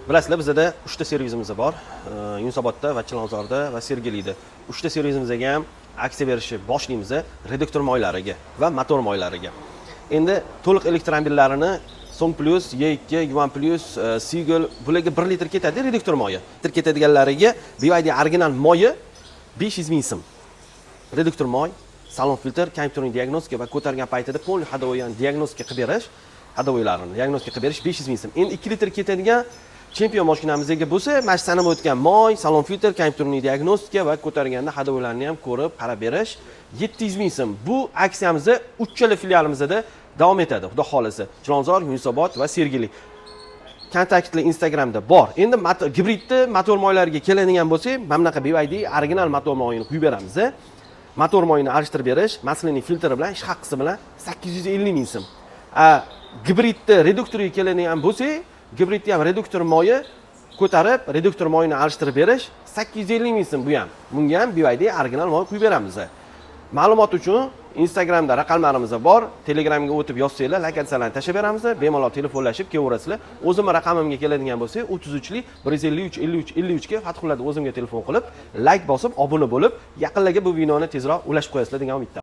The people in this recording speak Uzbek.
Bilasizlar, bizda 3 ta servisimiz bor. Yunusobodda va Chilonzorda va Sergelida. 3 ta servisimizga ham aksiya berishni boshlaymiz reduktor moylariga va motor moylariga. Endi to'liq elektromobillarini Song Plus, Y2, Yuan Plus, Seagull bularga 1 litr ketadi reduktor moyi. Litr ketadiganlariga BYD original moyi 500 ming so'm. Reduktor moy, salon filtr, kompyuterning diagnostika va ko'targan paytida полный ходовой diagnostika qilib berish, ходовойlarini diagnostika qilib berish 500 ming so'm. Endi 2 litr ketadigan chempion mashinamizga bo'lsa, mana shu sanab o'tgan moy, salon filtr, kompyuterning diagnostika va ko'targanda ходовойlarni ham ko'rib, qarab berish 700 ming so'm. Bu aksiyamiz 3 chala filialimizda davom etadi, xudo xolisa. Chilonzor, Yunusobod va Sergeli. Kontaktlar Instagramda bor. Endi gibridni motor moylariga keladigan bo'lsak, mana bunaqa BYD original motor moyini quyib beramiz. Motor moyini alishtirib berish, maslinning filtri bilan, ish haqqisi bilan 850 ming so'm. Gibridni reduktoriga keladigan bo'lsak, gibridni ham reduktor moyi ko'tarib, reduktor moyini alishtirib berish 850 ming so'm bu ham. Bunga ham BYD original moy quyib beramiz. Ma'lumot uchun Instagramda raqamlarimiz bor. Telegramga o'tib yozsanglar, lokatsiyalarni tashlab beramiz. Bemalol telefonlashib kelaverasizlar. O'zimning raqamimga keladigan bo'lsa, 33 153 53 53 ga Fathullada o'zimga telefon qilib, like bosib, obuna bo'lib, yaqinlarga bu videoni tezroq ulashib qo'yasizlar degan umiddaman.